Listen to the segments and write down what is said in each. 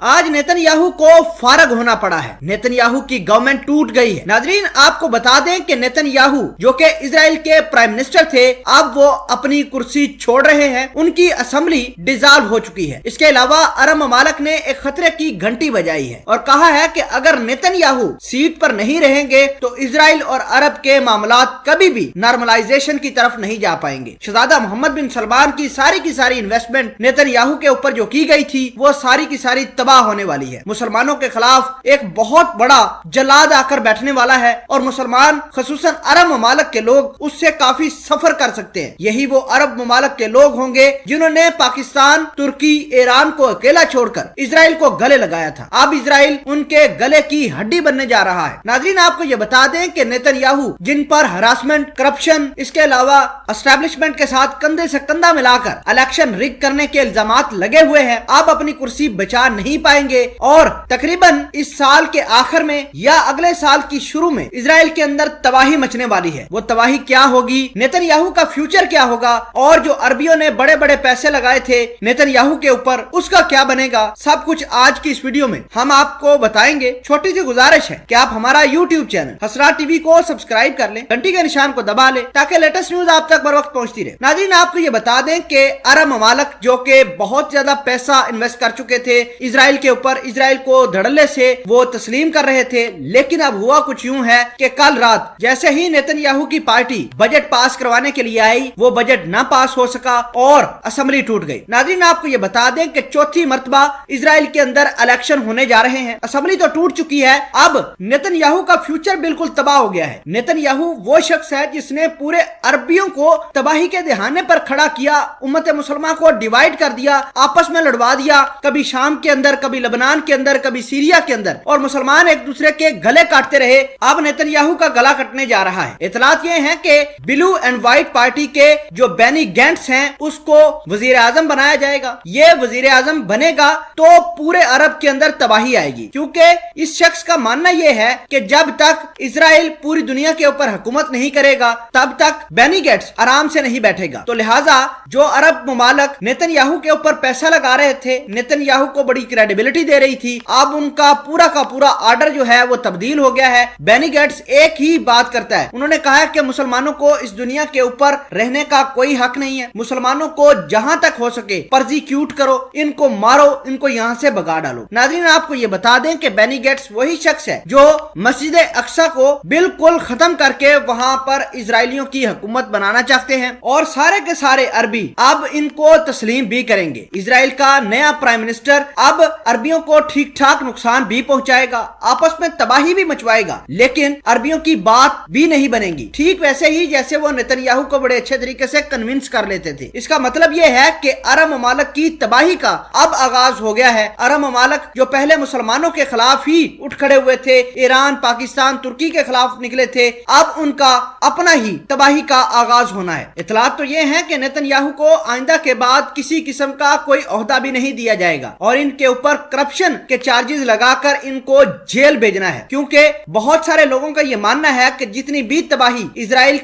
आज नेतन्याहू को फारग होना पड़ा है। नेतन्याहू की गवर्नमेंट टूट गई है। नाजरीन, आपको बता दें कि नेतन्याहू जो कि इजराइल के प्राइम मिनिस्टर थे, अब वो अपनी कुर्सी छोड़ रहे हैं। उनकी असेंबली डिसॉल्व हो चुकी है। इसके अलावा अरब ममालिक ने एक खतरे की घंटी बजाई है और कहा है कि अगर नेतन्याहू सीट पर नहीं रहेंगे तो इजराइल और अरब के मामलात कभी भी नॉर्मलाइजेशन की तरफ नहीं जा पाएंगे। शहजादा मोहम्मद बिन सलमान की सारी इन्वेस्टमेंट नेतन्याहू के ऊपर जो की गई थी वो सारी की सारी तबाह होने वाली है। मुसलमानों के खिलाफ एक बहुत बड़ा जलाद आकर बैठने वाला है और मुसलमान खसूसन अरब ममालिक के लोग उससे काफी सफर कर सकते हैं। यही वो अरब ममालिक के लोग होंगे जिन्होंने पाकिस्तान, तुर्की, ईरान को अकेला छोड़कर इजराइल को गले लगाया था। अब इजराइल उनके गले की हड्डी बनने जा रहा है। नाजरीन, आपको ये बता दें कि नेतन्याहू जिन पर हरासमेंट, करप्शन, इसके अलावा एस्टेब्लिशमेंट के साथ कंधे से कंधा मिलाकर इलेक्शन रिग करने के इल्जामात लगे हुए हैं, अब अपनी कुर्सी बचा नहीं पाएंगे और तकरीबन इस साल के आखिर में या अगले साल की शुरू में इजराइल के अंदर तबाही मचने वाली है। वो तबाही क्या होगी, नेतन्याहू का फ्यूचर क्या होगा और जो अरबियों ने बड़े बड़े पैसे लगाए थे नेतन्याहू के ऊपर, उसका क्या बनेगा, सब कुछ आज की इस वीडियो में हम आपको बताएंगे। छोटी सी गुजारिश है कि आप हमारा YouTube चैनल हसरात टीवी को सब्सक्राइब कर लें, घंटी के निशान को दबा लें ताकि लेटेस्ट न्यूज आप तक बर वक्त पहुंचती रहे। नाज़रीन, आपको ये बता दें कि अरब ममालिक जो कि बहुत ज्यादा पैसा इन्वेस्ट कर चुके थे इजराइल के ऊपर, इजराइल को धड़ल्ले से वो तस्लीम कर रहे थे, लेकिन अब हुआ कुछ यूं है कि कल रात जैसे ही नेतन्याहू की पार्टी बजट पास करवाने के लिए आई, वो बजट ना पास हो सका और असेंबली टूट गई। नाज़रीन, आपको ये बता दें कि चौथी मर्तबा इजराइल के अंदर इलेक्शन होने जा रहे हैं। असेंबली तो टूट चुकी है, अब नेतन्याहू का फ्यूचर बिल्कुल तबाह हो गया है। नेतन्याहू वो शख्स है जिसने पूरे अरबियों को तबाही के दहाने पर खड़ा किया, उम्मत मुसलमान को डिवाइड कर दिया, आपस में लड़वा दिया, कभी शाम के अंदर, कभी लबनान के अंदर, कभी सीरिया के अंदर, और मुसलमान एक दूसरे के गले काटते रहे। अब नेतन्याहू का गला कटने जा रहा है। इतलात ये है कि ब्लू एंड व्हाइट पार्टी के जो बेनी गैंट्स हैं उसको वजीर आजम बनाया जाएगा। ये वजीर आजम बनेगा तो पूरे अरब के अंदर तबाही आएगी, क्योंकि इस शख्स का मानना यह है कि जब तक इजराइल पूरी दुनिया के ऊपर हुकूमत नहीं करेगा तब तक बेनी गैट्स आराम से नहीं बैठेगा। तो लिहाजा जो अरब ममालिक नेतन्याहू के ऊपर पैसा लगा रहे थे, नेतन्याहू को बड़ी क्रेडिबिलिटी दे रही थी, अब उनका पूरा का पूरा आर्डर जो है वो तब्दील हो गया है। बेनी गैट्स एक ही बात करता है, उन्होंने कहा है कि मुसलमानों को इस दुनिया के ऊपर रहने का कोई हक नहीं है, मुसलमानों को जहां तक हो सके परसिक्यूट करो, इनको मारो, इनको यहां से भगा डालो। नाज़रीन, आपको ये बता दें कि बेनी गैट्स वही शख्स है जो मस्जिद अक्सा को बिल्कुल खत्म करके वहां पर इजरायलियों की हुकूमत बनाना चाहते हैं और सारे के सारे अरबी अब इनको तस्लीम भी करेंगे। इजराइल का नया प्राइम मिनिस्टर अब अरबियों को ठीक ठाक नुकसान भी पहुंचाएगा, आपस में तबाही भी मचवाएगा, लेकिन अरबियों की बात भी नहीं बनेगी। ठीक वैसे ही जैसे वो नेतन्याहू को बड़े अच्छे तरीके से कन्विंस कर लेते थे। इसका मतलब ये है कि अरब ममालिक की तबाही का अब आगाज हो गया है। अरब ममालिक जो पहले मुसलमानों के खिलाफ ही उठ खड़े हुए थे, ईरान, पाकिस्तान, तुर्की के खिलाफ निकले थे, अब उनका अपना ही तबाही का आगाज होना है। इतलात तो ये है कि नेतन्याहू को आइंदा के बाद किसी किस्म का कोई ओहदा भी नहीं दिया जाएगा और इनके ऊपर करप्शन के चार्जेस लगाकर इनको जेल भेजना है, क्योंकि बहुत सारे लोगों का यह मानना है कि जितनी भी तबाही इजराइल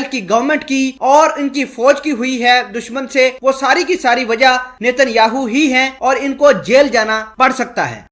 की गवर्नमेंट की और इनकी फौज की हुई है दुश्मन से, वो सारी की सारी वजह नेतन्याहू ही है और इनको जेल जाना पड़ सकता है।